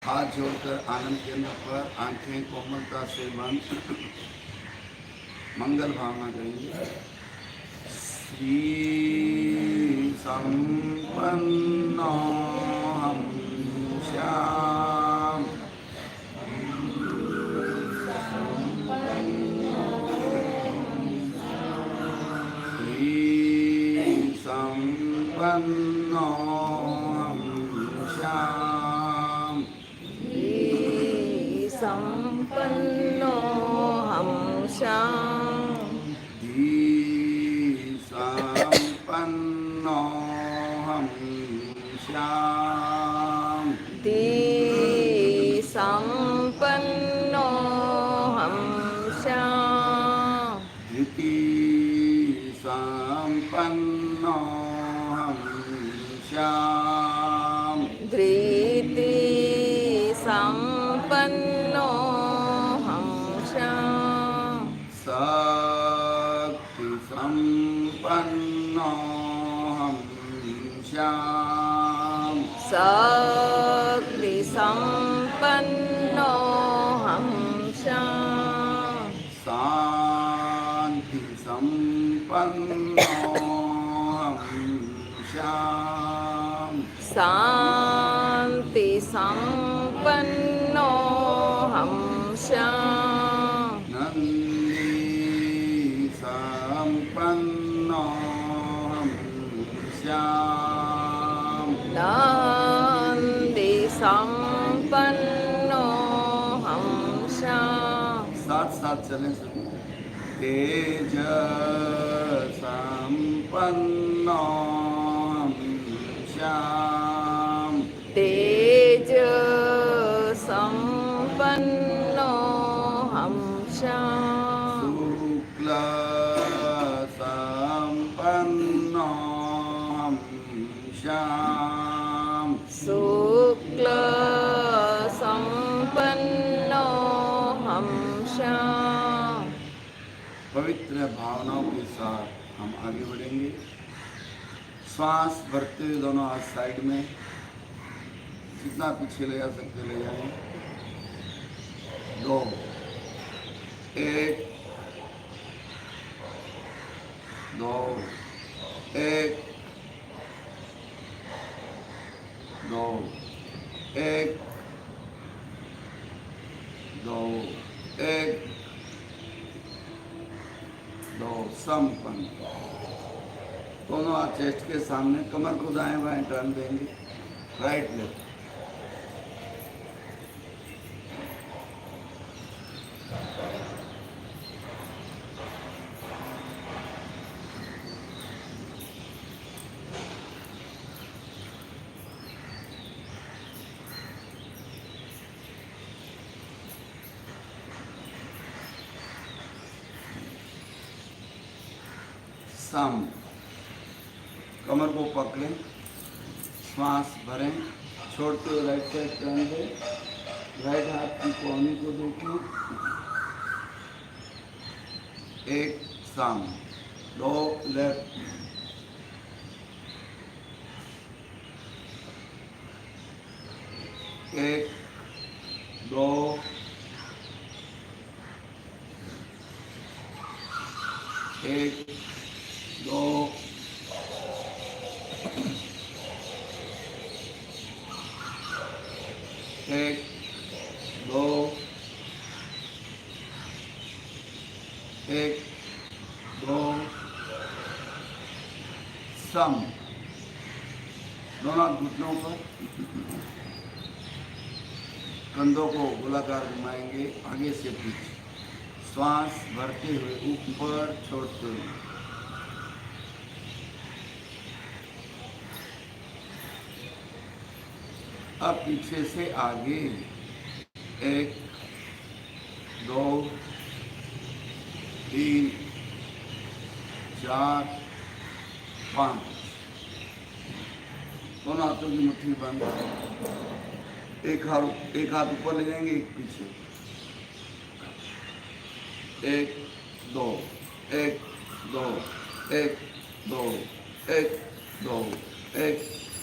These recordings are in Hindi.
हाथ जोड़कर आनंद केंद्र पर आंखें कोमलता से बंद मंगल भावना करेंगे। श्री संपन्नो हम श्याम संपन्नो हम श्याम संपन्नो हम श्याम संपन्नो हम श्याम संपन्नो हम श्याम संपन्नो हम श्याम धृति संपन्नो हम श्याम शक्ति संपन्नो हम श्याम शक्ति संपन्नो हम श्याम शांति संपन्नो हम श्याम शांति संपन्नो हम श्याम नंदी संपन्नो हम श्याम नंदी संपन्नो हम श्याम साथ साथ चलें सभी। तेज संपन्नो हम श्याम तेज संपन्नो हम श्याम शुक्ल संपन्नो हम श्याम शुक्ल संपन्नो हम श्याम पवित्र भावनाओं के साथ हम आगे बढ़ेंगे। श्वास भरते हुए दोनों हाथ साइड में, जितना पीछे ले जा सकते ले जाएं। 2 1 2 1 2 1 2 1 2 संपन्न। दोनों हाथ चेस्ट के सामने, कमर को दाएं बाएं टर्न देंगे, राइट लेफ्ट। सम, कमर को पकड़ें, श्वास भरें, छोड़ते हुए राइट साइड टर्न दें, राइट हाथ की कोहनी को देखें। 1 सम, 2 लेफ्ट, 1 2 1 2 1 2 1 2 सम। दोनों घुटनों पर कंधों को गोलाकार घुमाएंगे, आगे से पीछे, श्वास भरते हुए ऊपर छोड़ते हुए। अब पीछे से आगे 1 2 3 4 5। दोनों हाथों की मुट्ठी बंद, एक हाथ ऊपर ले जाएंगे, एक पीछे। 1 2 1 2 1 2 1 2 1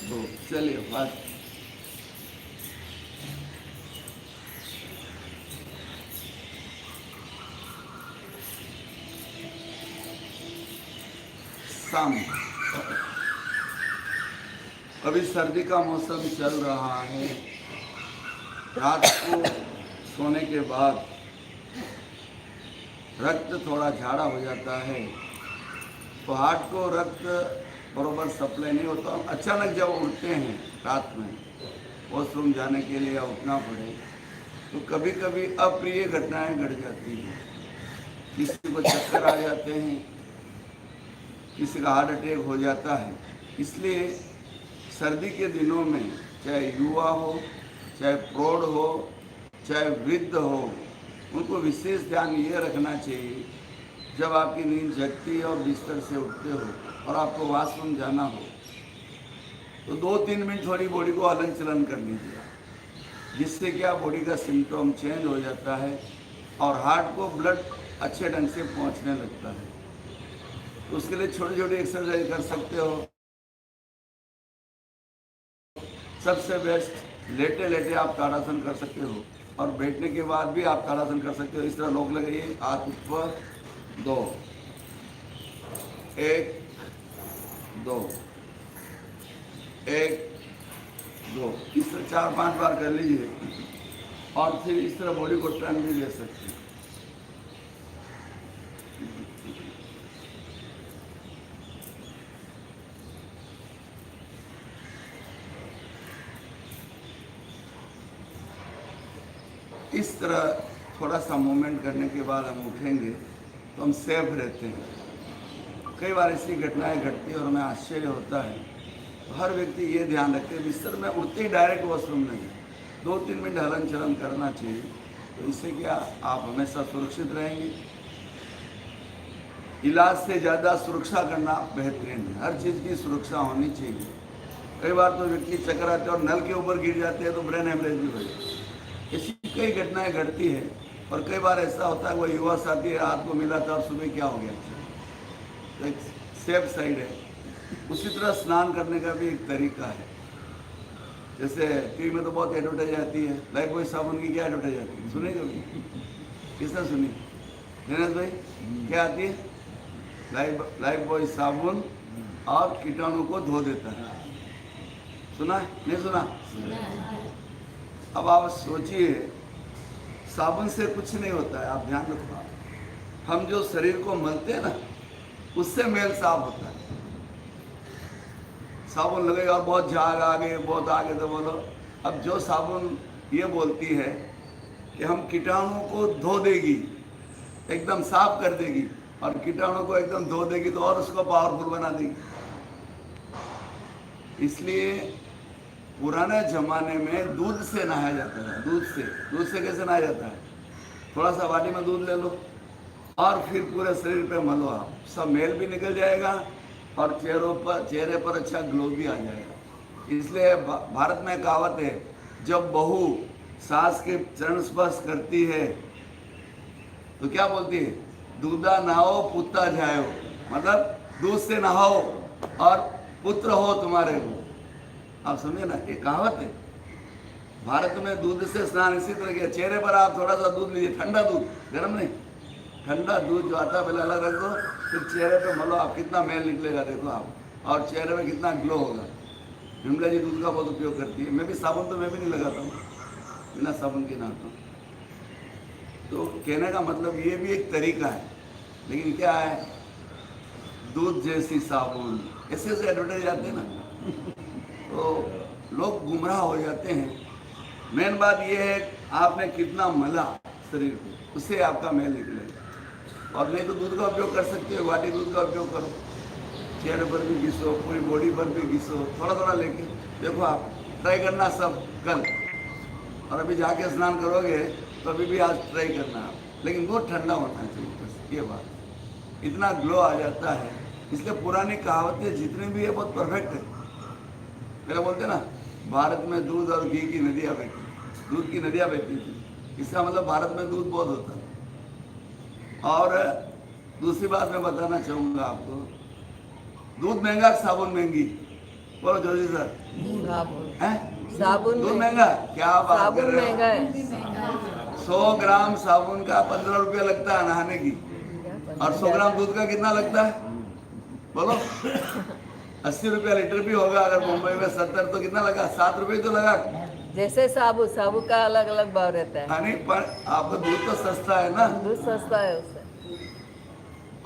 2। चलिए बस। शाम। अभी सर्दी का मौसम चल रहा है। रात को सोने के बाद रक्त थोड़ा झाड़ा हो जाता है, तो हार्ट को रक्त बरोबर सप्लाई नहीं होता। अचानक जब उठते हैं रात में वॉशरूम जाने के लिए या उठना पड़े, तो कभी कभी अप्रिय घटनाएं घट जाती हैं। किसी को चक्कर आ जाते हैं, किसी का हार्ट अटैक हो जाता है। इसलिए सर्दी के दिनों में चाहे युवा हो, चाहे प्रौढ़ हो, चाहे वृद्ध हो, उनको विशेष ध्यान ये रखना चाहिए, जब आपकी नींद जगती है और बिस्तर से उठते हो और आपको वॉशरूम जाना हो, तो 2-3 मिनट थोड़ी बॉडी को हलन चलन कर लीजिए, जिससे क्या बॉडी का सिम्टम चेंज हो जाता है और हार्ट को ब्लड अच्छे ढंग से पहुंचने लगता है। तो उसके लिए छोटी छोटी एक्सरसाइज कर सकते हो। सबसे बेस्ट लेटे लेटे आप ताड़ासन कर सकते हो और बैठने के बाद भी आप ताड़ासन कर सकते हो। इस तरह लोग लगाइए, हाथ ऊपर, 2, 1, 2, 1, 2, इस तरह 4-5 बार कर लीजिए और फिर इस तरह बॉडी को टर्न भी ले सकते हैं। इस तरह थोड़ा सा मूवमेंट करने के बाद हम उठेंगे तो हम सेफ रहते हैं। कई बार ऐसी घटनाएं घटती है और हमें आश्चर्य होता है। तो हर व्यक्ति ये ध्यान रखे, बिस्तर में उठते ही डायरेक्ट वॉशरूम नहीं, 2-3 मिनट हलन चलन करना चाहिए। तो इससे क्या आप हमेशा सुरक्षित रहेंगे। इलाज से ज़्यादा सुरक्षा करना बेहतरीन है। हर चीज़ की सुरक्षा होनी चाहिए। कई बार तो व्यक्ति चक्कर आते हैं और नल के ऊपर गिर जाते हैं तो ब्रेन हेमरेज भी हो जाता है। ऐसी कई घटनाएं घटती है। और कई बार ऐसा होता है वो युवा साथी रात को मिला था और सुबह क्या हो गया, तो एक सेफ साइड है। उसी तरह स्नान करने का भी एक तरीका है। जैसे टीवी में तो बहुत एडवर्टाइज आती है, लाइफ बॉय साबुन की क्या एडवर्टाइज आती है, सुनी कभी? किसने सुनी? दिनेश भाई, क्या आती है? लाइफ बॉय साबुन और कीटाणु को धो देता है। सुना है? नहीं सुना? अब आप सोचिए, साबुन से कुछ नहीं होता है। आप ध्यान रखो, हम जो शरीर को मलते हैं ना, उससे मेल साफ होता है। साबुन लगेगा और बहुत झाग आगे, बहुत आगे, तो बोलो। अब जो साबुन ये बोलती है कि हम कीटाणु को धो देगी, एकदम साफ कर देगी, और कीटाणु को एकदम धो देगी तो और उसको पावरफुल बना देगी। इसलिए पुराने जमाने में दूध से नहाया जाता था। दूध से कैसे नहाया जाता है? थोड़ा सा बाटी में दूध ले लो और फिर पूरे शरीर पे मलो, आप सब मैल भी निकल जाएगा और चेहरे पर अच्छा ग्लो भी आ जाएगा। इसलिए भारत में कहावत है, जब बहू सास के चरण स्पर्श करती है तो क्या बोलती है? दूधा नहाओ पुत्ता जाओ, मतलब दूध से नहाओ और पुत्र हो तुम्हारे को। आप सुनिए ना, ये कहावत है। भारत में दूध से स्नान इसी तरह किया। चेहरे पर आप थोड़ा सा दूध लीजिए, ठंडा दूध, गर्म नहीं, ठंडा दूध जो आता है पहले अलग रख दो, फिर चेहरे पे मलो, आप कितना मैल निकलेगा देखो आप, और चेहरे में कितना ग्लो होगा। विमला जी दूध का बहुत उपयोग करती है। मैं भी साबुन तो मैं भी नहीं लगाता हूँ, बिना साबुन के नहाता हूँ। तो कहने का मतलब ये भी एक तरीका है। लेकिन क्या है, दूध जैसी साबुन, ऐसे ऐसे एडवर्टाइज आते हैं ना, तो लोग गुमराह हो जाते हैं। मेन बात यह है आपने कितना मला शरीर को, उससे आपका मैल निकलेगा। और नहीं तो दूध का उपयोग कर सकते हो, वाटी दूध का उपयोग करो, चेहरे पर भी घिसो, पूरी बॉडी पर भी घिसो, थोड़ा थोड़ा लेके देखो। आप ट्राई करना सब कल, और अभी जाके स्नान करोगे तो अभी भी आज ट्राई करना आप, लेकिन बहुत ठंडा होना चाहिए। बस ये बात, इतना ग्लो आ जाता है। इसलिए पुरानी कहावतें जितनी भी है बहुत परफेक्ट है। पहले बोलते ना, भारत में दूध और घी की नदियाँ बहती, दूध की नदियाँ बहती थी। इसका मतलब भारत में दूध बहुत होता है। और दूसरी बात मैं बताना चाहूँगा आपको, दूध महंगा, साबुन महंगी? बोलो जोशी सर। साबुन दूध महंगा? क्या बात कर रहे हो? महंगा है। 100 ग्राम साबुन का 15 रुपया लगता है नहाने की, और 100 ग्राम दूध का कितना लगता है? बोलो 80 रुपया लीटर भी होगा, अगर मुंबई में 70 तो कितना लगा, 7 रुपये तो लगा। जैसे साबू साबू का अलग अलग भाव रहता है। हाँ नहीं, पर आपका दूध तो सस्ता है ना, दूध सस्ता है उससे।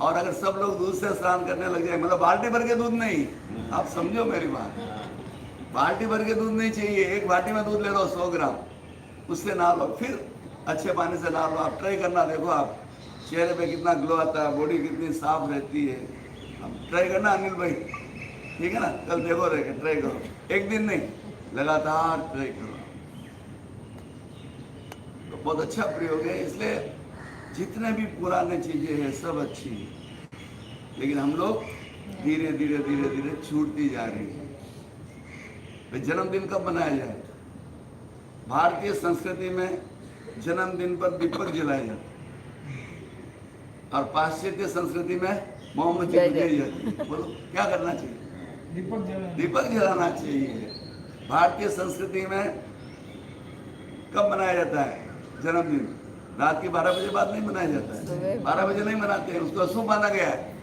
और अगर सब लोग दूध से स्नान करने लग जाए, मतलब बाल्टी भर के दूध नहीं, आप समझो मेरी बात, बाल्टी भर के दूध नहीं चाहिए, एक बाल्टी में दूध ले लो 100 ग्राम, उससे नहा लो, फिर अच्छे पानी से नहा लो। आप ट्राई करना, देखो आप चेहरे पे कितना ग्लो आता है, बॉडी कितनी साफ रहती है। अब ट्राई करना अनिल भाई, ठीक है ना, कल देखो रह के ट्राई करो, एक दिन नहीं, लगातार ट्राई करो, तो बहुत अच्छा प्रयोग है। इसलिए जितने भी पुराने चीजें हैं सब अच्छी है, लेकिन हम लोग धीरे धीरे धीरे धीरे छूटती जा रही है। भाई जन्मदिन कब मनाया जाए? भारतीय संस्कृति में जन्मदिन पर दीपक जलाए जाते, और पाश्चात्य संस्कृति में मोमबत्ती बुझाई जाती है। बोलो क्या करना चाहिए? दीपक जलाना चाहिए। भारतीय संस्कृति में कब मनाया जाता है जन्मदिन? रात के 12 बजे बाद नहीं मनाया जाता है, 12 बजे नहीं मनाते हैं, उसको अशुभ माना गया है।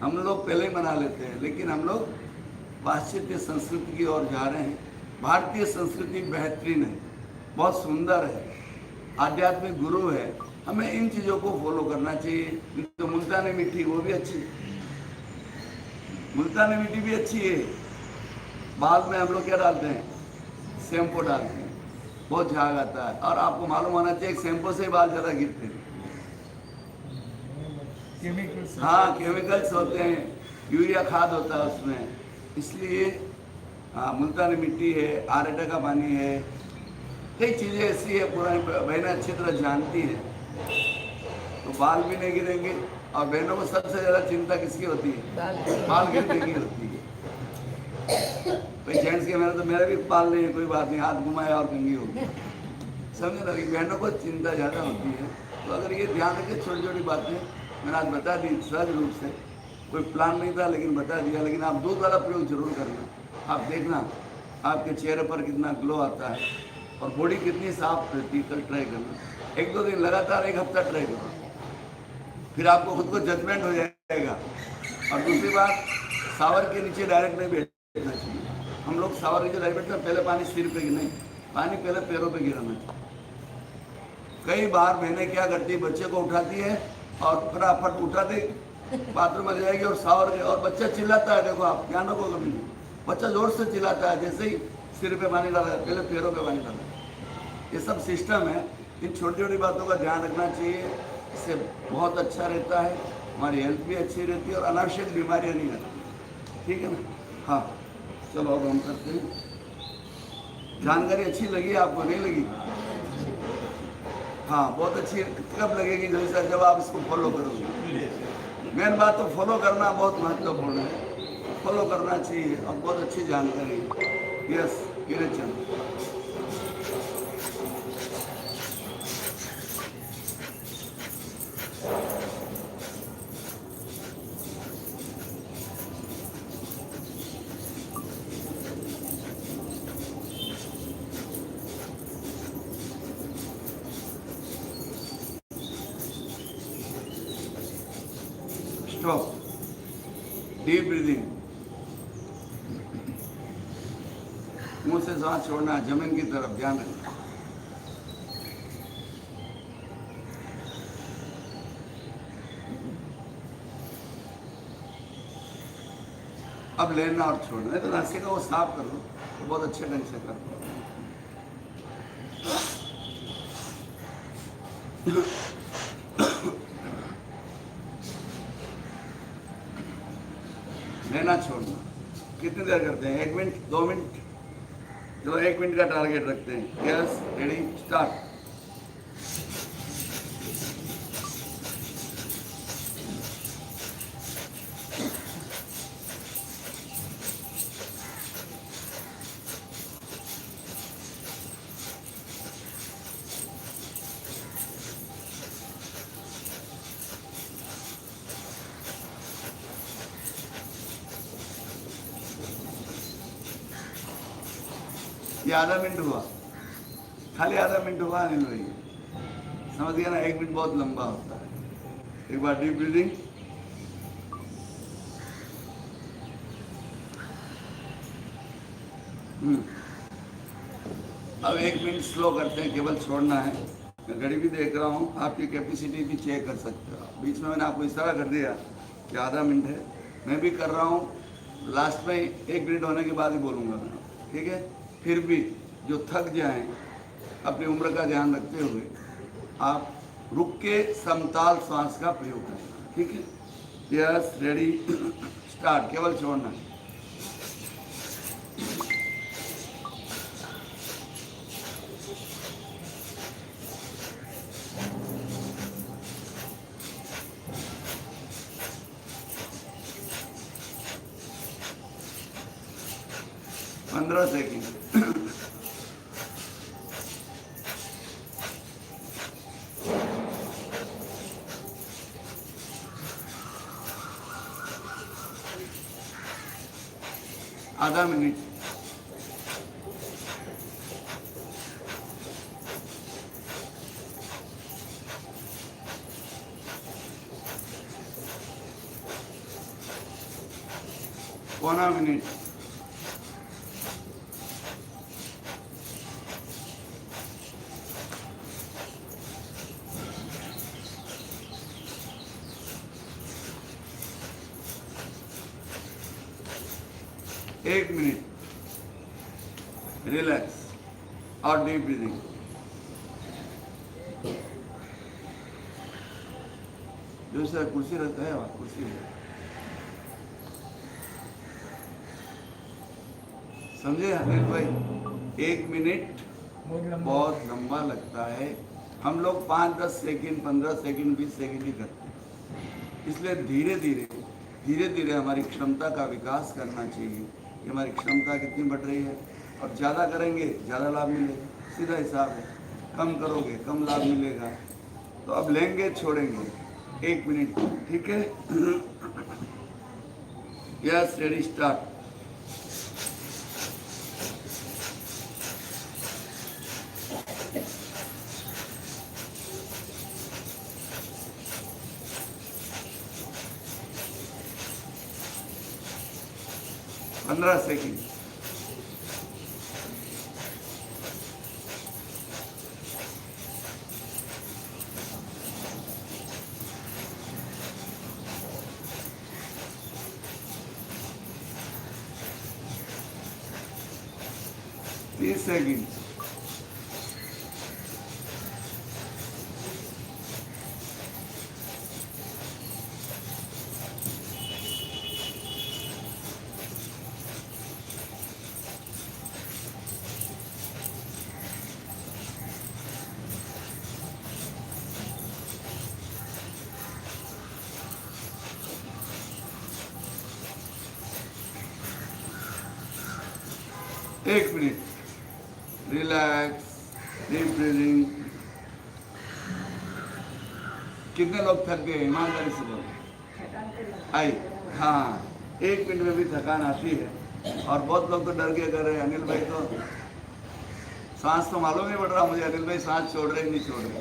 हम लोग पहले ही मना लेते हैं, लेकिन हम लोग पाश्चात्य संस्कृति की ओर जा रहे हैं। भारतीय संस्कृति बेहतरीन है, बहुत सुंदर है, आध्यात्मिक गुरु है, हमें इन चीज़ों को फॉलो करना चाहिए। तो मुल्तानी मिट्टी वो भी अच्छी है, मुल्तानी मिट्टी भी अच्छी है। बाल में हम लोग क्या डालते हैं? शैम्पू डालते हैं, बहुत झाग आता है, और आपको मालूम होना चाहिए शैम्पू से ही बाल ज़्यादा गिरते हैं। हाँ, केमिकल्स होते हैं, यूरिया खाद होता है उसमें, इसलिए हाँ मुल्तानी मिट्टी है, आरएटा का पानी है, कई चीज़ें ऐसी है पुरानी बहनें अच्छी तरह जानती हैं, तो बाल भी नहीं गिरेंगे। और बहनों को सबसे ज़्यादा चिंता किसकी होती है? बाल गिरने की होती है। भाई जेंट्स के मेरे भी बाल नहीं है, कोई बात नहीं, हाथ घुमाया और कंघी होगी, समझ लगी। बहनों को चिंता ज़्यादा होती है, तो अगर ये ध्यान रखें, छोटी छोटी बातें मैंने आज बता दी सहज रूप से, कोई प्लान नहीं था लेकिन बता दिया। लेकिन आप दूध वाला प्रयोग जरूर करना, आप देखना आपके चेहरे पर कितना ग्लो आता है और बॉडी कितनी साफ रहती है। कल ट्राई करना, 1-2 दिन लगातार, 1 हफ्ता ट्राई करो, फिर आपको खुद को जजमेंट हो जाएगा। और दूसरी बात, शावर के नीचे डायरेक्ट नहीं बैठना चाहिए। हम लोग शावर के नीचे डायरेक्ट बैठते हैं, पहले पानी सिर पे नहीं, पानी पहले पैरों पे गिराना चाहिए। कई बार बहनें क्या करती है, बच्चे को उठाती है और फटाफट उठाते बाथरूम में जाएगी और शावर के, और बच्चा चिल्लाता है, देखो आप ध्यान रखो, कभी नहीं बच्चा जोर से चिल्लाता है, जैसे ही सिर पे पानी डाला है पहले पैरों पे पानी डाला। ये सब सिस्टम है, इन छोटी छोटी बातों का ध्यान रखना चाहिए, इससे बहुत अच्छा रहता है, हमारी हेल्थ भी अच्छी रहती है और अनावश्यक बीमारियाँ नहीं आती। ठीक है ना? हाँ चलो अब हम करते हैं। जानकारी अच्छी लगी आपको, नहीं लगी? हाँ बहुत अच्छी। कब लगेगी? जब आप इसको फॉलो करोगे। मेन बात तो फॉलो करना बहुत महत्वपूर्ण है, फॉलो करना चाहिए, और बहुत अच्छी जानकारी है। यस गिरिचंद, स्टॉप, डीप ब्रीदिंग, मुंह से सांस छोड़ना, जमीन की तरफ ध्यान रखना। अब लेना और छोड़ना, नहीं तो नासिका को साफ कर लो, तो बहुत अच्छे ढंग से कर लो। लेना छोड़ना कितनी देर करते हैं? 1 मिनट, 2 मिनट? चलो 1 मिनट का टारगेट रखते हैं। Yes ready start. ये आधा मिनट हुआ, खाली आधा मिनट हुआ अनिल भाई, समझ गया ना? 1 मिनट बहुत लंबा होता है। एक बार डीप ब्रीदिंग, हम्म। अब 1 मिनट स्लो करते हैं, केवल छोड़ना है। मैं घड़ी भी देख रहा हूँ, आपकी कैपेसिटी भी चेक कर सकते हो आप। बीच में मैंने आपको इशारा कर दिया कि आधा मिनट है, मैं भी कर रहा हूँ। लास्ट में 1 मिनट होने के बाद ही बोलूँगा मैं, ठीक है। फिर भी जो थक जाएं, अपनी उम्र का ध्यान रखते हुए आप रुक के समताल श्वास का प्रयोग करना, ठीक है। Yes, ready, start. केवल छोड़ना है। पंद्रह सेकेंड। आधा मिनट। पौना मिनट। एक मिनट। रिलैक्स और डीप ब्रीदिंग। जो सर कुर्सी रहता है वहाँ कुर्सी है, समझे अनिल भाई। 1 मिनट बहुत लंबा लगता है। हम लोग 5-10 सेकंड, 15 सेकंड, 20 सेकंड ही करते हैं। इसलिए धीरे धीरे हमारी क्षमता का विकास करना चाहिए कि हमारी क्षमता कितनी बढ़ रही है। और ज़्यादा करेंगे ज़्यादा लाभ मिलेगा, सीधा हिसाब है। कम करोगे कम लाभ मिलेगा। तो अब लेंगे छोड़ेंगे 1 मिनट, ठीक है। Yes, ready, start. पंद्रह सेकेंड। तीस सेकेंड। एक मिनट। Relax, deep breathing. कितने लोग थक गए, ईमानदारी से बोलो। आई, हाँ, 1 मिनट में भी थकान आती है। और बहुत लोग तो डर के कर रहे हैं, अनिल भाई तो सांस तो मालूम नहीं पड़ रहा मुझे, अनिल भाई सांस छोड़ रहे नहीं छोड़ रहे।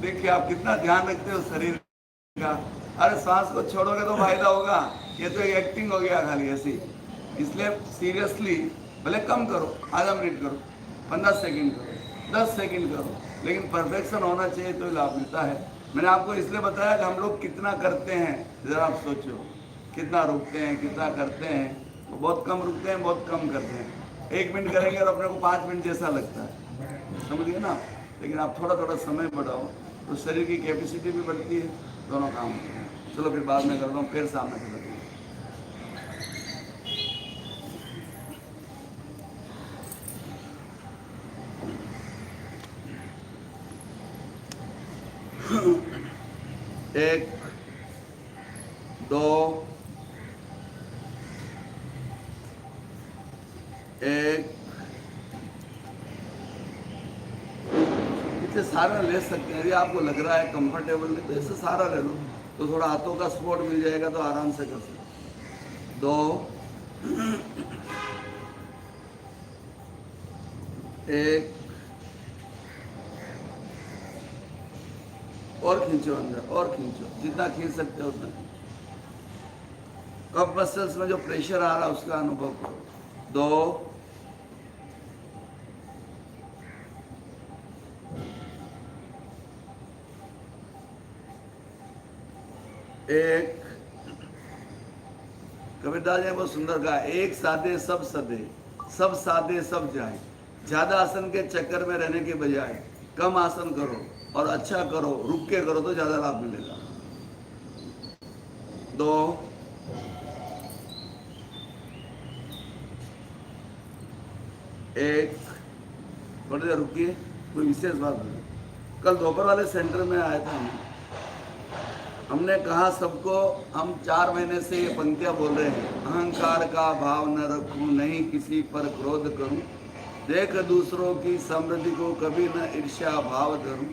देखिए आप कितना ध्यान रखते हो शरीर का। अरे सांस को छोड़ोगे तो फायदा होगा, ये तो एक एक्टिंग हो गया खाली ऐसी। इसलिए सीरियसली भले कम करो, आधा मिनट करो, 15 सेकंड करो, 10 सेकंड करो, लेकिन परफेक्शन होना चाहिए तो लाभ मिलता है। मैंने आपको इसलिए बताया कि हम लोग कितना करते हैं, ज़रा आप सोचो कितना रुकते हैं, कितना करते हैं। तो बहुत कम रुकते हैं, बहुत कम करते हैं। 1 मिनट करेंगे और अपने को 5 मिनट जैसा लगता है, समझ गए ना। लेकिन आप थोड़ा थोड़ा समय बढ़ाओ तो शरीर की कैपेसिटी भी बढ़ती है, दोनों काम होते हैं। चलो फिर बाद में करता हूँ, फिर सामने से बताइए। एक, दो, एक, इतने सारा ले सकते हैं। यदि आपको लग रहा है कंफर्टेबल नहीं तो ऐसे सारा ले लो, तो थोड़ा हाथों का सपोर्ट मिल जाएगा तो आराम से कर सकते। 2, 1, और खींचो अंदर, और खींचो, जितना खींच सकते हो उतना। कफ मसल्स में जो प्रेशर आ रहा है उसका अनुभव करो। 2 1। कबीरदास जी ने बहुत सुंदर कहा, एक साधे सब सदे, सब साधे सब जाए। ज्यादा आसन के चक्कर में रहने के बजाय कम आसन करो और अच्छा करो, रुक के करो तो ज्यादा लाभ मिलेगा। 2 1। थोड़ी देर रुकिए, कोई विशेष बात नहीं। कल दोपहर वाले सेंटर में आया था हमने कहा सबको, हम 4 महीने से ये पंक्तियां बोल रहे हैं, अहंकार का भाव न रखूं, नहीं किसी पर क्रोध करूं, देख दूसरों की समृद्धि को कभी न ईर्ष्या भाव करूं,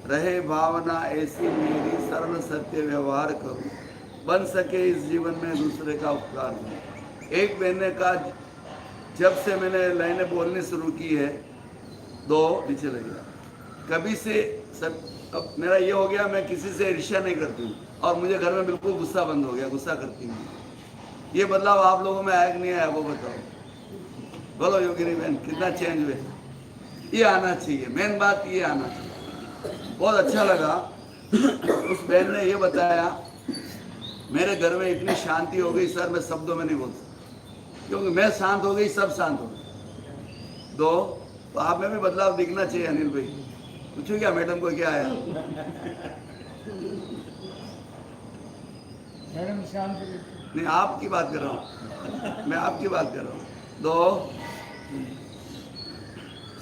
रहे भावना ऐसी मेरी, सरल सत्य व्यवहार करूं, बन सके इस जीवन में दूसरे का उपकार करूं। एक बहन ने कहा, जब से मैंने लाइनें बोलनी शुरू की है, 2 नीचे लग गया, कभी से सब, अब मेरा ये हो गया, मैं किसी से ईर्ष्या नहीं करती हूँ और मुझे घर में बिल्कुल गुस्सा बंद हो गया, गुस्सा करती हूँ। ये बदलाव आप लोगों में आया कि नहीं आया वो बताओ। बोलो योगिनी बहन, कितना चेंज हुए? ये आना चाहिए, मेन बात ये आना चाहिए। बहुत अच्छा लगा उस बहन ने ये बताया, मेरे घर में इतनी शांति हो गई सर, मैं शब्दों में नहीं बोल सकता, क्योंकि मैं शांत हो गई, सब शांत हो गए। 2 तो आप में भी बदलाव दिखना चाहिए। अनिल भाई पूछो क्या मैडम को क्या आया? मैडम शांत नहीं, आपकी बात कर रहा हूँ मैं, आपकी बात कर रहा हूँ। 2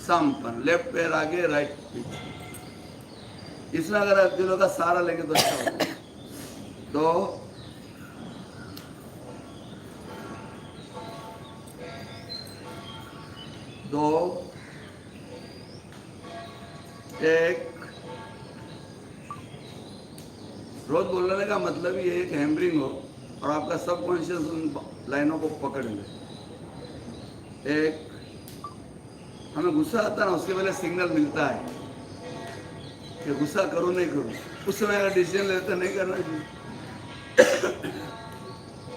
संपन्न, लेफ्ट पैर आगे, राइट पीछे। इसमें अगर दिलों का सहारा लेंगे तो अच्छा होगा। 2 2 1। रोज बोलने का मतलब ही एक हैमरिंग हो और आपका सबकॉन्शियस उन लाइनों को पकड़ ले। 1। हमें गुस्सा आता है ना, उसके पहले सिग्नल मिलता है कि गुस्सा करूं नहीं करूं, उस समय अगर डिसीजन लेते नहीं करना चाहिए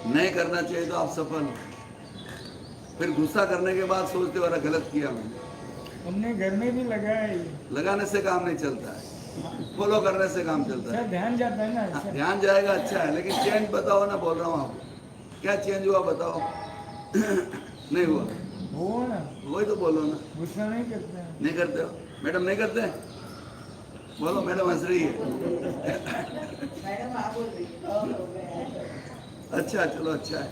नहीं करना चाहिए तो आप सफल हो। फिर गुस्सा करने के बाद सोचते हो गलत किया मैंने। हमने घर में भी लगाया है ये। लगाने से काम नहीं चलता है, फॉलो करने से काम चलता है। सर ध्यान जाता है ना हाँ, सर। ध्यान जाएगा, अच्छा है, लेकिन चेंज बताओ ना, बोल रहा हूँ आपको, क्या चेंज हुआ बताओ? नहीं हुआ, वो ना वही तो बोलो ना। गुस्सा नहीं करते हैं। नहीं करते हो मैडम? नहीं करते? बोलो, मैडम हंस रही है। अच्छा, चलो अच्छा है।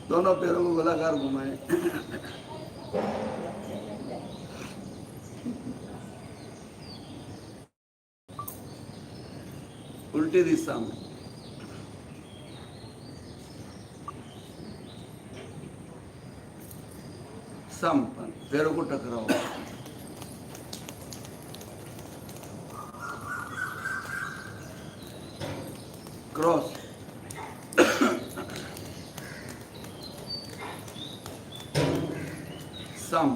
दोनों पैरों को गोलाकार घुमाए। उल्टी दिशा में। संपन्न, पैरों को टकराओ। क्रॉस। सम,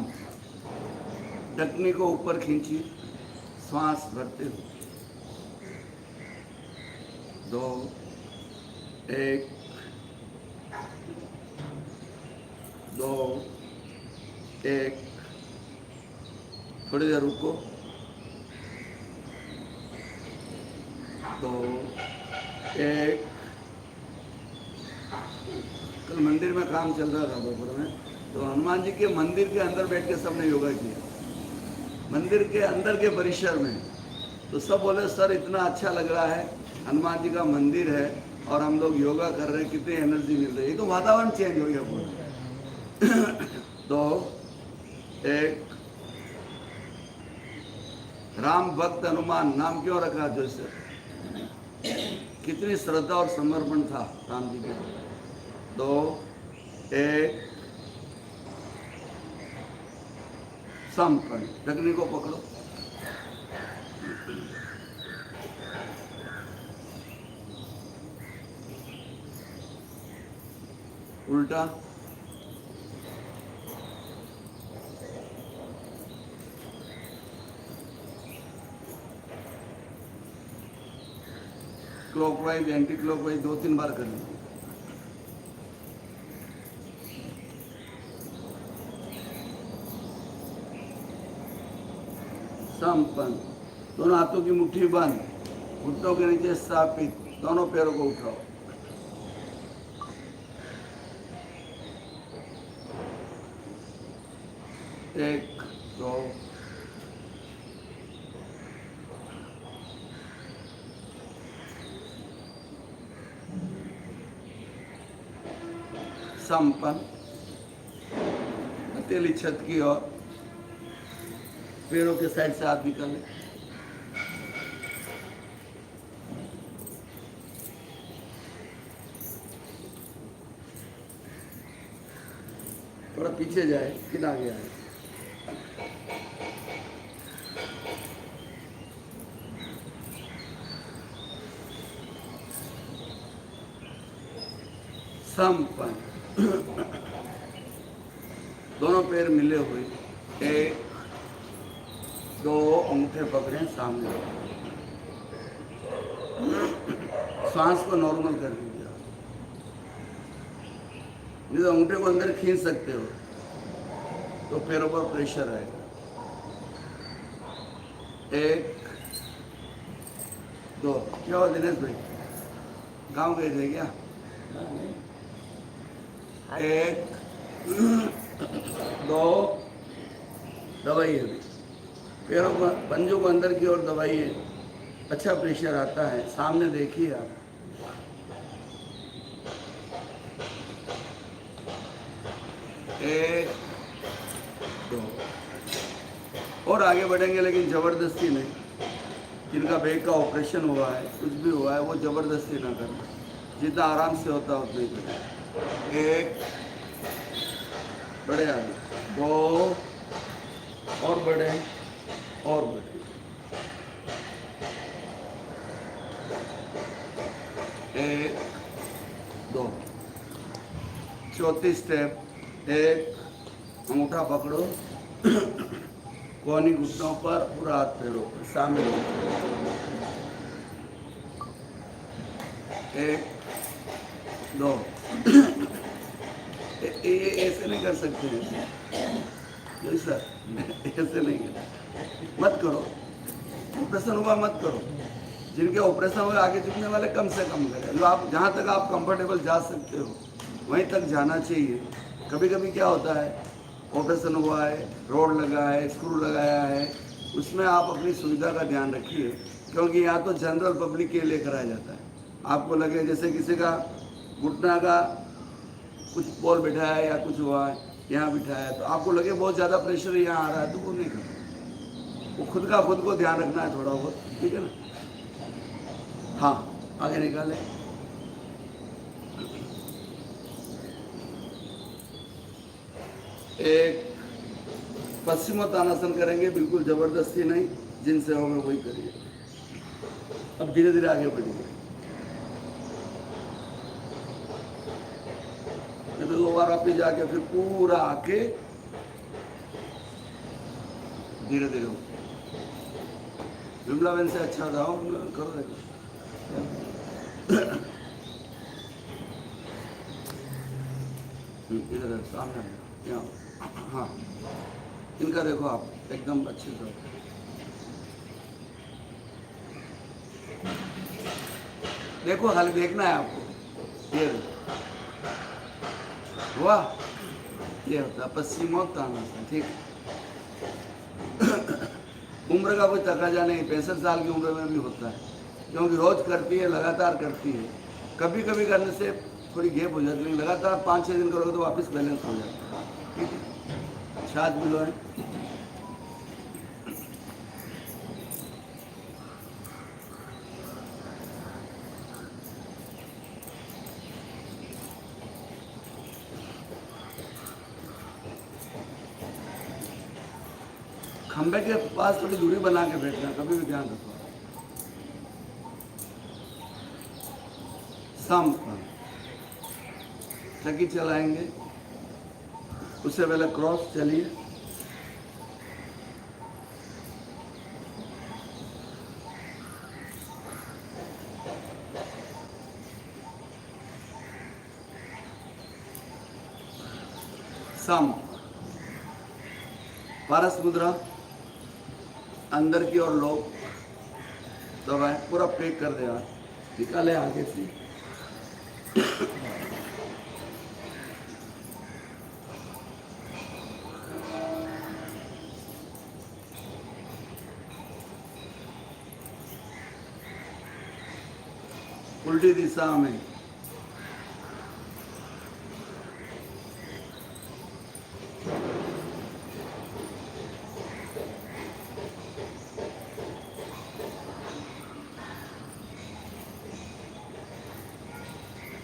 ढकनी को ऊपर खींची, श्वास भरते हुए। 2 1 2 1। थोड़ी देर रुको। 2 1। कल मंदिर में काम चल रहा था दोपहर में, तो हनुमान जी के मंदिर के अंदर बैठ के सबने योगा किया, मंदिर के अंदर के परिसर में। तो सब बोले सर इतना अच्छा लग रहा है, हनुमान जी का मंदिर है और हम लोग योगा कर रहे हैं, कितनी एनर्जी मिल रही है। तो वातावरण चेंज हो गया पूरा। 2 1। राम भक्त हनुमान नाम क्यों रखा? जैसे कितनी श्रद्धा और समर्पण था राम जी के। 2 1। संपन्न, ढकनी को पकड़ो। उल्टा। क्लॉकवाइज, एंटी क्लॉकवाइज 2-3 बार कर लीजिए। संपन्न। दोनों हाथों की मुट्ठी बंद, घुटनों के नीचे स्थापित, दोनों पैरों को उठाओ। एक, दो, संपन्न। हथेली छत की ओर, पैरों के साइड से हाथ निकाले। थोड़ा पीछे जाए, फिर आगे आए। संपन्न। दोनों पैर मिले हुए, एक, दो, अंगूठे पकड़े सामने। सांस को नॉर्मल कर दीजिए। नहीं तो अंगूठे को अंदर खींच सकते हो तो पैरों पर प्रेशर आएगा। एक, दो। क्या हुआ दिनेश भाई, गांव गए थे क्या? एक, दो, दबाइए अभी पैरों को, पंजों को अंदर की ओर दबाइए। अच्छा प्रेशर आता है, सामने देखिए आप। एक, दो। और आगे बढ़ेंगे लेकिन जबरदस्ती नहीं। जिनका बैक का ऑपरेशन हुआ है, कुछ भी हुआ है, वो जबरदस्ती ना करना, जितना आराम से होता है उतना ही करें। एक, बड़े आगे, दो, और बड़े, और बड़े। एक, दो। चौथी स्टेप, एक, अंगूठा पकड़ो, कोहनी घुटनों पर, पूरा हाथ पैरों पर, सामने। एक, दो। ये ऐसे नहीं कर सकते हैं सर, ऐसे नहीं कर, मत करो। ऑपरेशन हुआ मत करो। जिनके ऑपरेशन हुए आगे झुकने वाले कम से कम करें। जो आप जहाँ तक आप कंफर्टेबल जा सकते हो वहीं तक जाना चाहिए। कभी कभी क्या होता है, ऑपरेशन हुआ है, रोड लगा है, स्क्रू लगाया है, उसमें आप अपनी सुविधा का ध्यान रखिए, क्योंकि यहाँ तो जनरल पब्लिक के लिए कराया जाता है। आपको लगे जैसे किसी का घुटना का कुछ पोल बैठा है या कुछ हुआ है, यहाँ बिठाया है, तो आपको लगे बहुत ज़्यादा प्रेशर यहाँ आ रहा है, तो वो नहीं करना। वो खुद को ध्यान रखना है थोड़ा बहुत, ठीक है ना। हाँ, आगे निकालें। एक पश्चिमोत्तानासन करेंगे, बिल्कुल जबरदस्ती नहीं, जिनसे होगा वही करिए। अब धीरे धीरे आगे बढ़िए। तो 2 बार वापिस जाके फिर पूरा आके धीरे धीरे विमला बहन से अच्छा था, करो देखो। इधर सामने यहाँ, हाँ, इनका देखो आप एकदम अच्छे से। देखो खाली देखना है आपको। ये हुआ, ये होता है पश्चिमोत्तानासन, ठीक। उम्र का कोई तकाजा नहीं, 65 साल की उम्र में भी होता है, क्योंकि रोज करती है, लगातार करती है। कभी कभी करने से थोड़ी गैप हो जाती है, लगातार 5-6 दिन करोगे तो वापस बैलेंस हो जाता है, ठीक है। शायद मिलो है। खंबे के पास थोड़ी दूरी बना के बैठना, कभी भी ध्यान रखो। संपन्न। चक्की चलाएंगे, उससे पहले क्रॉस चलिए। सम, पारस मुद्रा, अंदर की ओर लो, दबाए, पूरा पैक कर दे, निकाले आगे से। उल्टी दिशा में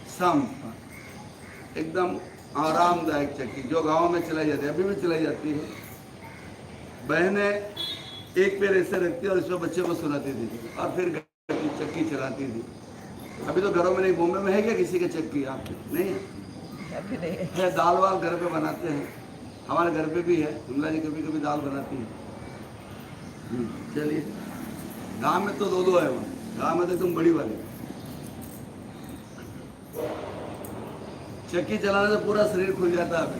सम, एकदम आरामदायक चक्की जो गांव में चलाई जाती है, अभी भी चलाई जाती है। बहनें एक पैर ऐसे रखती और इसमें बच्चे को सुलाती थी और फिर चक्की चलाती थी। अभी तो घरों में नहीं। बॉम्बे में है क्या किसी के चक्की? आपके नहीं अभी नहीं है। है। दाल वाल घर पे बनाते हैं, हमारे घर पे भी है। विमला जी कभी कभी दाल बनाती है। चलिए, गांव में तो दो दो है, वहाँ गांव में तो एकदम बड़ी वाली चक्की चलाने से पूरा शरीर खुल जाता है। अभी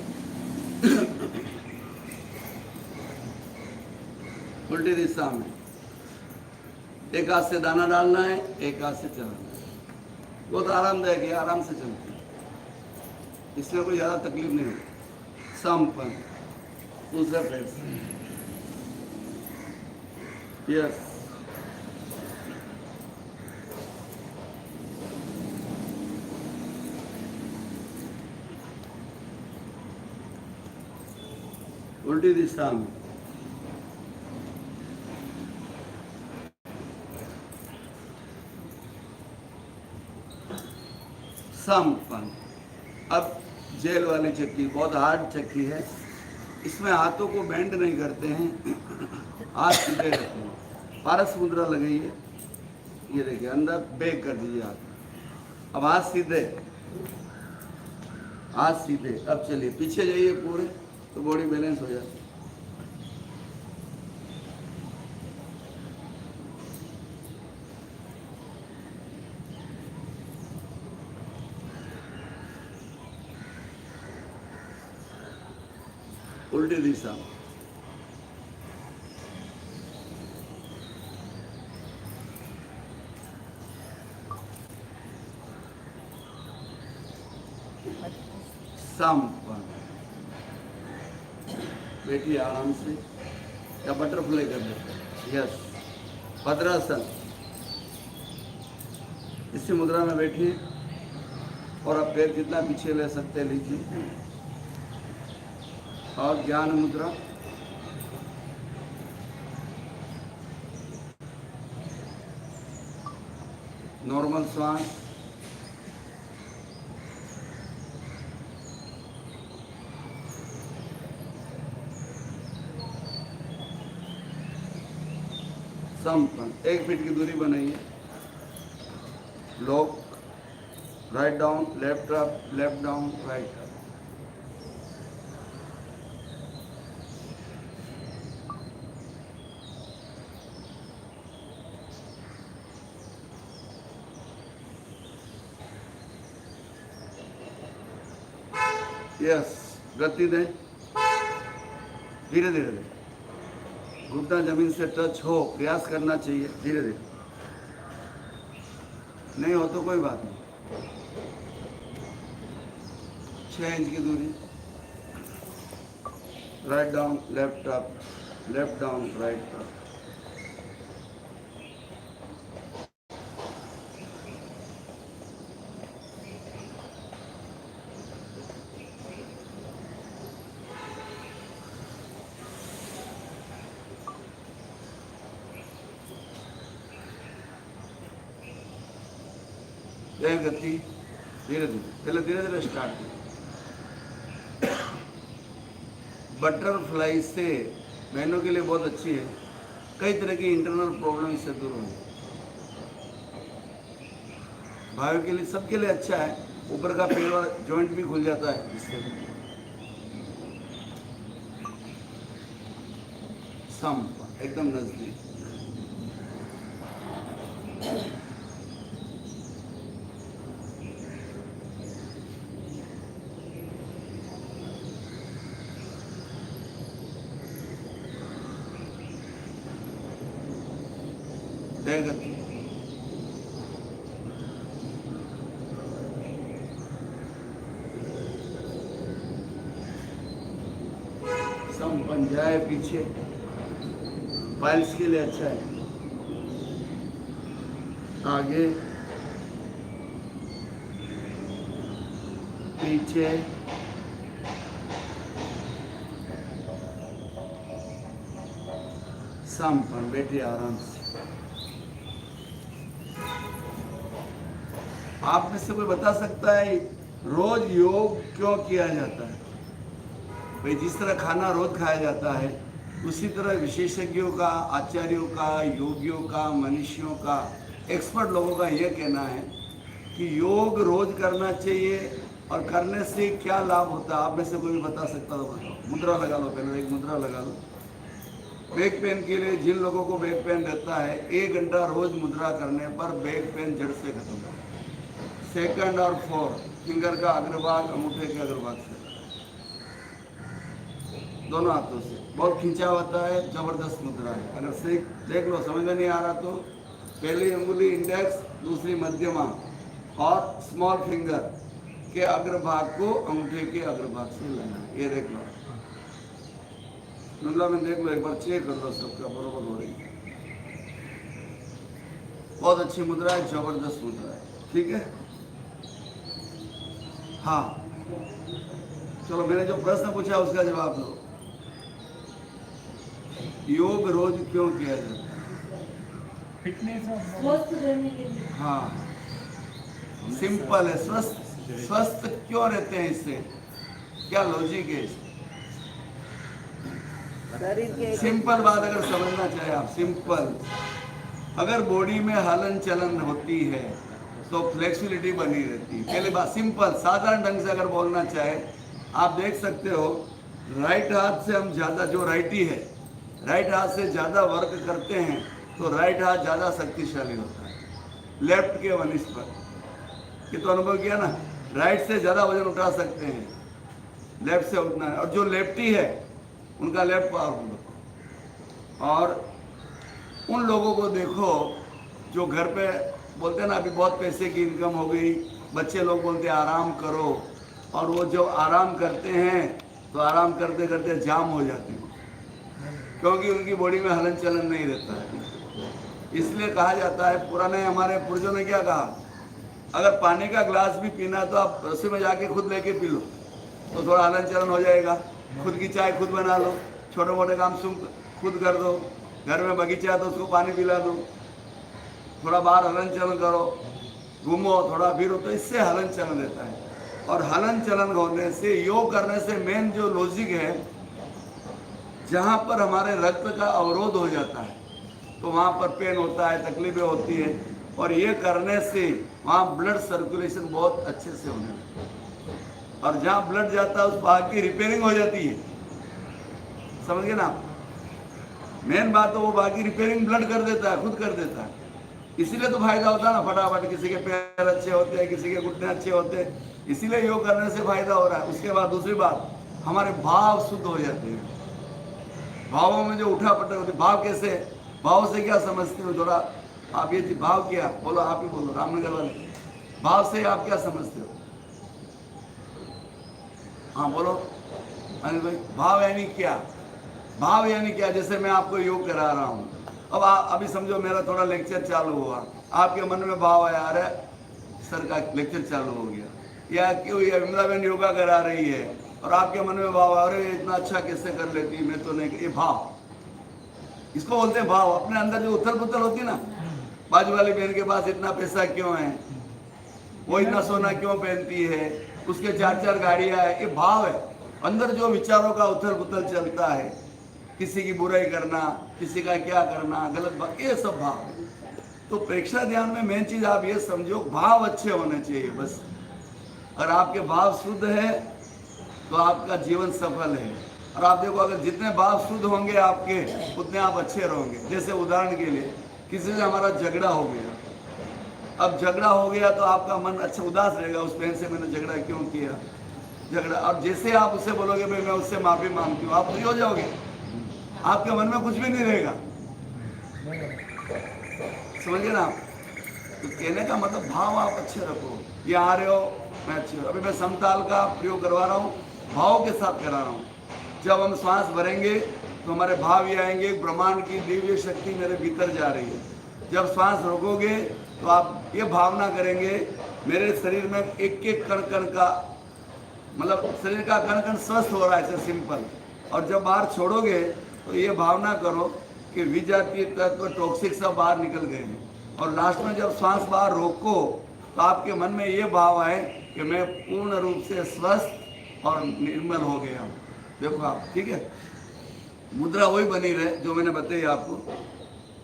उल्टी दिशा में एक हाथ से दाना डालना है, एक हाथ से चलाना है। बहुत आरामदायक है, आराम से चलती है, इसमें कोई ज़्यादा तकलीफ नहीं होती। संपन्न दूसरा पैर से, यस, उल्टी दिशा में संपन्न। अब जेल वाली चक्की बहुत हार्ड चक्की है, इसमें हाथों को बेंड नहीं करते हैं, हाथ सीधे रखते हैं। पारस मुद्रा लगाइए, ये देखिए, अंदर बेक कर दीजिए हाथ। अब हाथ सीधे, हाथ सीधे। अब चलिए पीछे जाइए पूरे, तो बॉडी बैलेंस हो जाती है। उल्टी दिशा, संपन्न। बैठिए आराम से, या बटरफ्लाई कर देते। यस, भद्रासन। इसी मुद्रा में बैठिए और आप पैर कितना पीछे ले सकते हैं लीजिए। और ज्ञान मुद्रा, नॉर्मल श्वास, संपन्न। 1 फीट की दूरी बनाइए। Lock, write down, left up, left down, right up. Yes, गति दें, धीरे धीरे दें। घुटना जमीन से टच हो, प्रयास करना चाहिए, धीरे धीरे। नहीं हो तो कोई बात नहीं। 6 इंच की दूरी, write down, left up, left down, right up. गति धीरे धीरे, पहले धीरे धीरे स्टार्ट करें। बटरफ्लाई से बहनों के लिए बहुत अच्छी है, कई तरह की इंटरनल प्रॉब्लम इससे दूर होंगी। भाइयों के लिए, सबके लिए अच्छा है। ऊपर का पैर वाला जॉइंट भी खुल जाता है इससे। सम एकदम नजदीक। जय गति। संपन्न जाए पीछे, पाइल्स के लिए अच्छा है। आगे पीछे संपन्न, बैठिए आराम से। आप में से कोई बता सकता है रोज योग क्यों किया जाता है? भाई जिस तरह खाना रोज खाया जाता है उसी तरह विशेषज्ञों का, आचार्यों का, योगियों का, मनुष्यों का, एक्सपर्ट लोगों का यह कहना है कि योग रोज करना चाहिए और करने से क्या लाभ होता है। आप में से कोई भी बता सकता तो बताओ। मुद्रा लगा लो, पहले एक मुद्रा लगा लो। बैक पेन के लिए जिन लोगों को बैक पेन रहता है 1 घंटा रोज मुद्रा करने पर बैक पेन जड़ से खत्म होता है। सेकंड और फोर्थ फिंगर का अग्रभाग, अंगूठे के अग्रभाग से, दोनों हाथों से बहुत खींचा होता है, जबरदस्त मुद्रा है। अगर से देख लो, समझ में नहीं आ रहा तो पहली अंगुली इंडेक्स, दूसरी मध्यमा और स्मॉल फिंगर के अग्रभाग को अंगूठे के अग्रभाग से लेना। ये देख लो, मुद्रा में देख लो, एक बार चेक कर लो, सबका बरोबर हो रही है। बहुत अच्छी मुद्रा है, जबरदस्त मुद्रा है। ठीक है, हाँ चलो, मैंने जो प्रश्न पूछा उसका जवाब दो। योग रोज क्यों किया जाता है? फिटनेस स्वस्थ रहने के लिए। हाँ, सिंपल है। स्वस्थ क्यों रहते हैं इससे? क्या लॉजिक है इसमें? शरीर के सिंपल बात अगर समझना चाहे आप, सिंपल, अगर बॉडी में हलन चलन होती है तो फ्लेक्सिबिलिटी बनी रहती है। पहले बात सिंपल, साधारण ढंग से अगर बोलना चाहे, आप देख सकते हो राइट हाथ से हम ज़्यादा, जो राइटी है, राइट हाथ से ज़्यादा वर्क करते हैं तो राइट हाथ ज़्यादा शक्तिशाली होता है लेफ्ट के वनिष्ठ पर। ये तो अनुभव किया ना, राइट से ज़्यादा वजन उठा सकते हैं, लेफ्ट से उठना है। और जो लेफ्टी है उनका लेफ्ट पावरफुल होता है। और उन लोगों को देखो जो घर पे बोलते हैं ना, अभी बहुत पैसे की इनकम हो गई, बच्चे लोग बोलते हैं आराम करो, और वो जो आराम करते हैं तो आराम करते करते जाम हो जाते हैं, क्योंकि उनकी बॉडी में हलन चलन नहीं रहता है। इसलिए कहा जाता है, पुराने हमारे पुरजों ने क्या कहा, अगर पानी का ग्लास भी पीना तो आप रसोई में जाके खुद लेके पी लो तो थोड़ा हलन चलन हो जाएगा। खुद की चाय खुद बना लो, छोटे मोटे काम खुद कर दो, घर में बगीचा है तो उसको पानी पिला दो, थोड़ा बाहर हलन चलन करो, घूमो, थोड़ा फिरो, तो इससे हलन चलन रहता है। और हलन चलन होने से, योग करने से मेन जो लॉजिक है, जहाँ पर हमारे रक्त का अवरोध हो जाता है तो वहाँ पर पेन होता है, तकलीफें होती है, और ये करने से वहाँ ब्लड सर्कुलेशन बहुत अच्छे से होने लगता है। और जहाँ ब्लड जाता है उस भाग की रिपेयरिंग हो जाती है। समझ गए ना? मेन बात तो वो भाग की रिपेयरिंग ब्लड कर देता है, खुद कर देता है। इसीलिए तो फायदा होता है ना, फटाफट किसी के पैर अच्छे होते हैं, किसी के घुटने अच्छे होते हैं, इसीलिए योग करने से फायदा हो रहा है। उसके बाद दूसरी बात, हमारे भाव शुद्ध हो जाते हैं। भावों में जो उठा पटक होती, भाव कैसे, भाव से क्या समझते हो? थोड़ा आप ये भाव क्या बोलो, आप ही बोलो, रामनगर वाले, भाव से आप क्या समझते हो? हाँ बोलो अनिल भाई, भाव यानी क्या? भाव यानी क्या? जैसे मैं आपको योग करा रहा हूँ, अब अभी समझो मेरा थोड़ा लेक्चर चालू हुआ, आपके मन में भाव आया, अरे सर का लेक्चर चालू हो गया, या क्यों ये विमला बहन योगा करा रही है, और आपके मन में भाव, अरे इतना अच्छा कैसे कर लेती, मैं तो नहीं। ये भाव, इसको बोलते हैं भाव। अपने अंदर जो उथल पुथल होती है ना, बाजू वाली बहन के पास इतना पैसा क्यों है, वो इतना सोना क्यों पहनती है, उसके 4-4 गाड़ियां है, ये भाव है। अंदर जो विचारों का उथल पुथल चलता है, किसी की बुराई करना, किसी का क्या करना, गलत बात, ये सब भाव है। तो प्रेक्षण ध्यान में मेन चीज आप ये समझो, भाव अच्छे होने चाहिए बस। अगर आपके भाव शुद्ध है तो आपका जीवन सफल है। और आप देखो, अगर जितने भाव शुद्ध होंगे आपके, उतने आप अच्छे रहोगे। जैसे उदाहरण के लिए, किसी से हमारा झगड़ा हो गया, अब झगड़ा हो गया तो आपका मन अच्छा उदास रहेगा, उस बहन से मैंने झगड़ा क्यों किया, झगड़ा। और जैसे आप उससे बोलोगे भाई मैं उससे माफी मांगती हूँ, आप फ्री हो जाओगे, आपके मन में कुछ भी नहीं रहेगा। समझ गए ना आप? तो कहने का मतलब भाव आप अच्छे रखो। ये आ रहे हो, मैं अच्छे हो। अभी मैं समताल का प्रयोग करवा रहा हूँ, भाव के साथ करा रहा हूँ। जब हम श्वास भरेंगे तो हमारे भाव ये आएंगे, ब्रह्मांड की दिव्य शक्ति मेरे भीतर जा रही है। जब श्वास रोकोगे तो आप ये भावना करेंगे, मेरे शरीर में एक एक कण कण का, मतलब शरीर का कण कण स्वस्थ हो रहा है, ऐसे सिंपल। और जब बाहर छोड़ोगे तो ये भावना करो कि विजातीय तत्व टॉक्सिक सब बाहर निकल गए हैं। और लास्ट में जब श्वास बाहर रोको तो आपके मन में ये भाव आए कि मैं पूर्ण रूप से स्वस्थ और निर्मल हो गया हूँ। देखो आप, ठीक है? मुद्रा वही बनी रहे जो मैंने बताई आपको,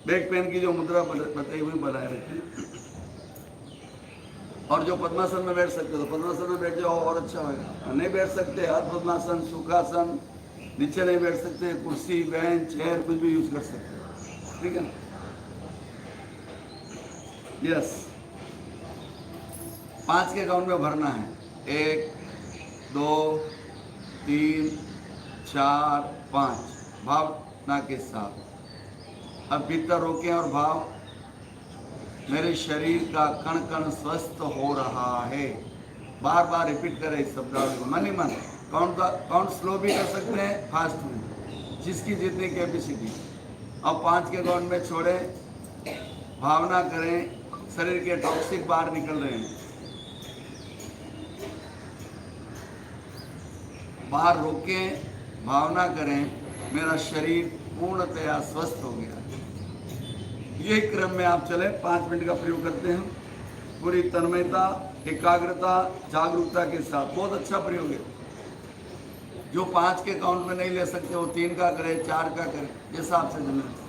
बैक पेन की जो मुद्रा बताई वही बनाए रखें। और जो पद्मासन में बैठ सकते हो तो पद्मासन में बैठ जाओ और अच्छा होगा। नहीं बैठ सकते अर्ध पद्मासन, सुखासन, नीचे नहीं बैठ सकते, कुर्सी, बेंच, चेयर कुछ भी यूज कर सकते हो, ठीक है ना? यस, 5 के काउंट में भरना है। 1 2 3 4 5 भावना के साथ। अब भीतर रोकें और भाव, मेरे शरीर का कण कण स्वस्थ हो रहा है। बार बार रिपीट करें इस शब्दावली को मन ही मन। काउंट स्लो भी कर सकते हैं, फास्ट में, जिसकी जितनी कैपेसिटी। अब 5 के काउंट में छोड़ें, भावना करें शरीर के टॉक्सिक बाहर निकल रहे हैं। बाहर रोकें, भावना करें मेरा शरीर पूर्णतया स्वस्थ हो गया। ये क्रम में आप चले, 5 मिनट का प्रयोग करते हैं पूरी तन्मयता, एकाग्रता, जागरूकता के साथ। बहुत अच्छा प्रयोग है। जो 5 के काउंट में नहीं ले सकते वो 3 का करें, 4 का करें, जैसा आपसे जमे।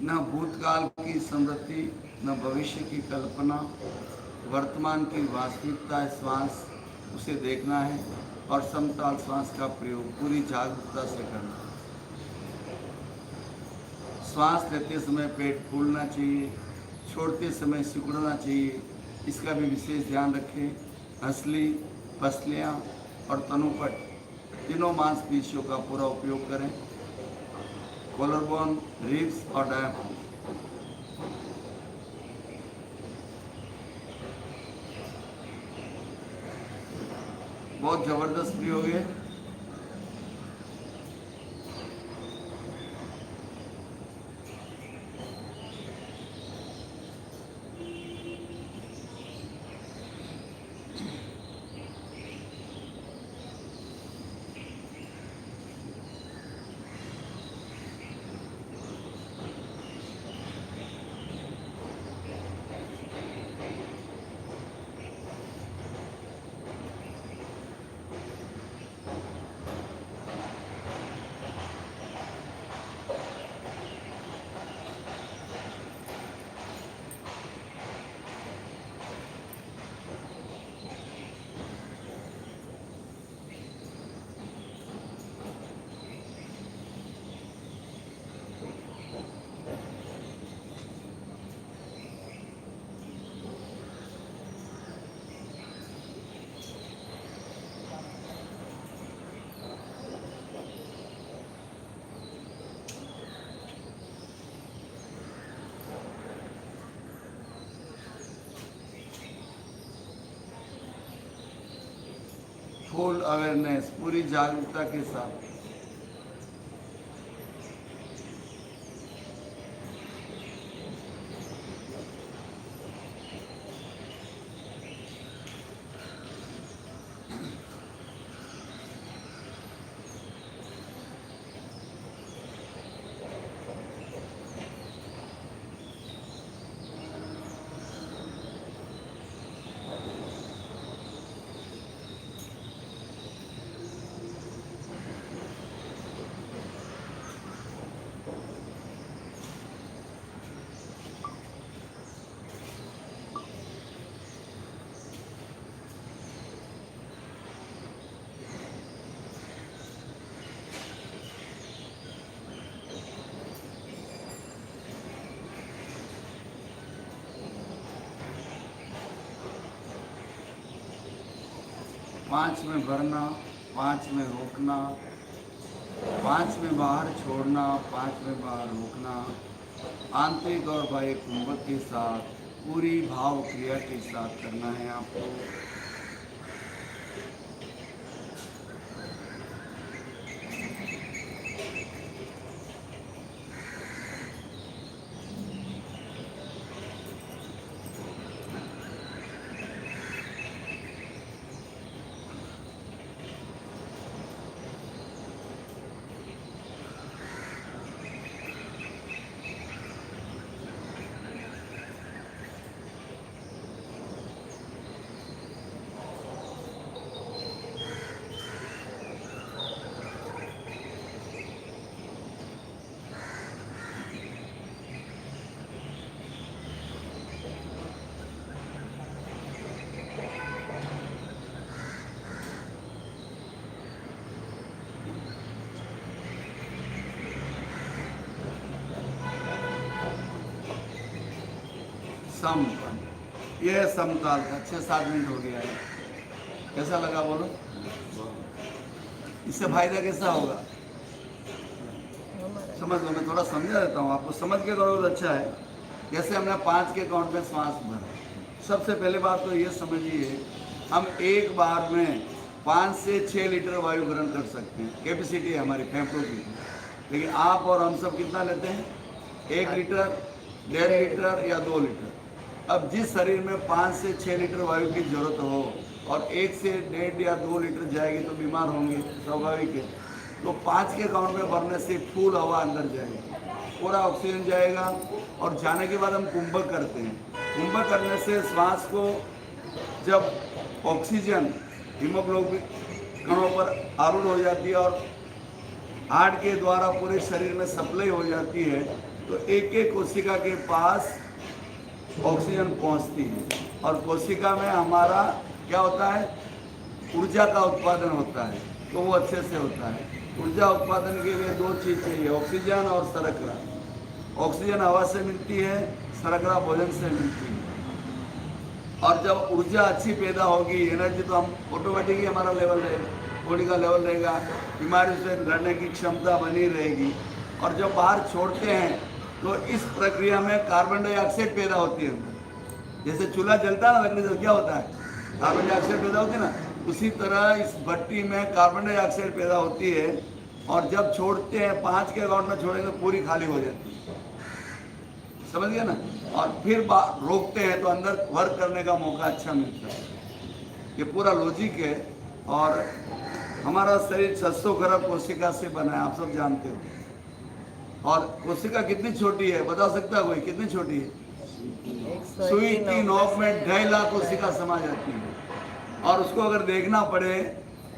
न भूतकाल की स्मृति, न भविष्य की कल्पना, वर्तमान की वास्तविकता श्वास, उसे देखना है और समताल श्वास का प्रयोग पूरी जागरूकता से करना है। श्वास लेते समय पेट फूलना चाहिए, छोड़ते समय सिकुड़ना चाहिए, इसका भी विशेष ध्यान रखें। हंसली, पसलियाँ और तनुपट तीनों मांसपेशियों का पूरा उपयोग करें। कॉलरबोन, रिब्स और डायफ्राम। बहुत जबरदस्त प्रयोग है। फुल अवेयरनेस, पूरी जागरूकता के साथ। 5 में भरना, 5 में रोकना, 5 में बाहर छोड़ना, 5 में बाहर रोकना, आंतरिक और बाह्य कुंभक के साथ पूरी भाव क्रिया के साथ करना है आपको। समपन, यह समताल का 6-7 मिनट हो गया है। कैसा लगा बोलो? इससे फायदा कैसा होगा? समझ लो, मैं थोड़ा समझा देता हूँ आपको, समझ के करोगे तो अच्छा है। जैसे हमने 5 के काउंट में श्वास भरा, सबसे पहले बात तो ये समझिए, हम एक बार में 5 से 6 लीटर वायु ग्रहण कर सकते हैं, कैपेसिटी है हमारी फेफड़ों की। लेकिन आप और हम सब कितना लेते हैं? 1 लीटर, 1.5 लीटर या 2 लीटर। अब जिस शरीर में 5 से 6 लीटर वायु की जरूरत हो और 1 से 1.5 या 2 लीटर जाएगी तो बीमार होंगे, स्वाभाविक है। तो 5 के काउंट में भरने से फुल हवा अंदर जाएगी, पूरा ऑक्सीजन जाएगा। और जाने के बाद हम कुंभक करते हैं। कुंभक करने से श्वास को जब ऑक्सीजन हीमोग्लोबिन कणों पर आरूढ़ हो जाती है और हार्ट के द्वारा पूरे शरीर में सप्लाई हो जाती है, तो एक एक कोशिका के पास ऑक्सीजन पहुंचती है। और कोशिका में हमारा क्या होता है? ऊर्जा का उत्पादन होता है, तो वो अच्छे से होता है। ऊर्जा उत्पादन के लिए 2 चीज़ चाहिए, ऑक्सीजन और शर्करा। ऑक्सीजन हवा से मिलती है, शर्करा भोजन से मिलती है। और जब ऊर्जा अच्छी पैदा होगी, एनर्जी, तो हम ऑटोमेटिकली हमारा लेवल रहेगा, बॉडी का लेवल रहेगा, बीमारी से लड़ने की क्षमता बनी रहेगी। और जब बाहर छोड़ते हैं तो इस प्रक्रिया में कार्बन डाइऑक्साइड पैदा होती है। जैसे चूल्हा जलता है ना लगने से, क्या होता है? कार्बन डाइऑक्साइड पैदा होती है ना, उसी तरह इस भट्टी में कार्बन डाइऑक्साइड पैदा होती है। और जब छोड़ते हैं, 5 के काउंट में छोड़ेंगे, पूरी खाली हो जाती है, समझ गए ना? और फिर रोकते हैं तो अंदर वर्क करने का मौका अच्छा मिलता है। ये पूरा लॉजिक है। और हमारा शरीर 600 खरब कोशिका से बना है, आप सब जानते हो। और कोशिका कितनी छोटी है, बता सकता है कोई? कितनी छोटी है? सुई की नोक में 2.5 लाख कोशिका समा जाती है। और उसको अगर देखना पड़े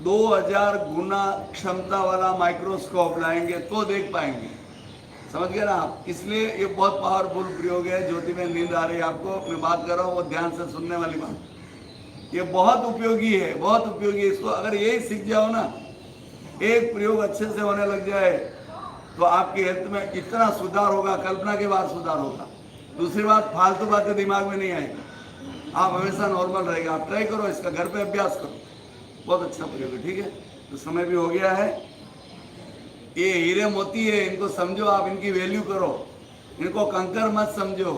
2000 गुना क्षमता वाला माइक्रोस्कोप लाएंगे तो देख पाएंगे, समझ गए ना आप? इसलिए ये बहुत पावरफुल प्रयोग है। ज्योति में नींद आ रही है आपको, मैं बात कर रहा हूँ, वो ध्यान से सुनने वाली बात। ये बहुत उपयोगी है, बहुत उपयोगी है। इसको अगर यही सीख जाओ ना, एक प्रयोग अच्छे से होने लग जाए, तो आपकी हेल्थ में इतना सुधार होगा, कल्पना के बाद सुधार होगा। दूसरी बात, फालतू बातें दिमाग में नहीं आएगी, आप हमेशा नॉर्मल रहेगा। आप ट्राई करो, इसका घर पे अभ्यास करो, बहुत अच्छा प्रयोग है। ठीक है, तो समय भी हो गया है। ये हीरे मोती है, इनको समझो आप, इनकी वैल्यू करो, इनको कंकर मत समझो।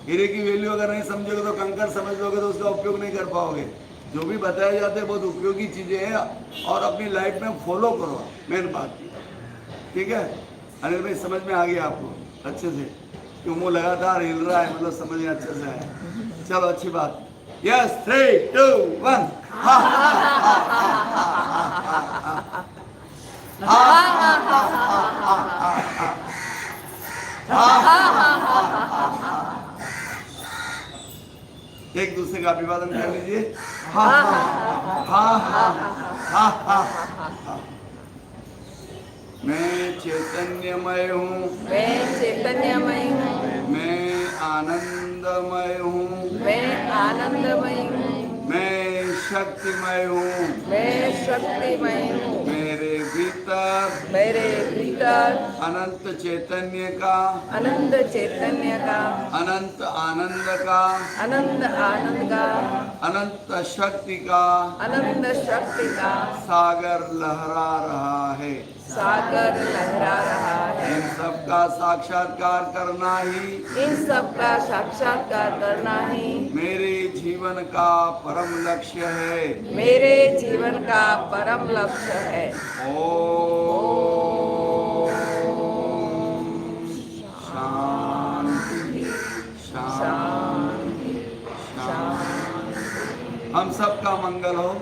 हीरे की वैल्यू अगर नहीं समझोगे तो कंकर समझ लोगे तो उसका उपयोग नहीं कर पाओगे। जो भी बताए जाते हैं बहुत उपयोगी चीज़ें हैं, और अपनी लाइफ में फॉलो करो, मेन बात। ठीक है अनिल भाई, समझ में आ गया आपको अच्छे से? क्यों मुँह लगातार हिल रहा है, मतलब समझ में अच्छे से आया। चलो अच्छी बात। यस, 3, 2, 1। एक दूसरे का अभिवादन कर लीजिए। हा हा हा हा हा। मैं चैतन्यमय हूँ, मैं चैतन्यमय हूँ, मैं आनंदमय हूँ, मैं आनंदमय हूँ, मैं शक्तिमय हूँ, मैं शक्तिमय हूँ, मेरे भीतर मेरे भीतर भीतर अनंत चैतन्य का, अनंत चैतन्य का, अनंत आनंद का, अनंत आनंद का, अनंत शक्ति का अनंत शक्ति का सागर लहरा रहा है। सागर लहरा रहा है। इन सब का साक्षात्कार करना ही इन सब का साक्षात्कार करना ही मेरे जीवन का परम लक्ष्य है। मेरे जीवन का परम लक्ष्य है। ओम शांति शांति शांति। हम सब का मंगल हो,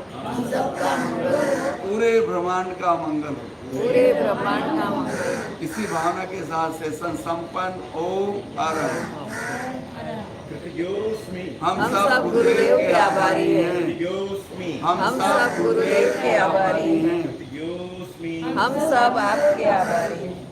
पूरे ब्रह्मांड का मंगल हो। पूरे ब्रह्मांड का मंगल। इसी भावना के साथ सेशन संपन्न। ओम अरहर। हम सब गुरुदेव के आभारी हैं। हम सब गुरुदेव के आभारी हैं। हम सब आपके आभारी हैं।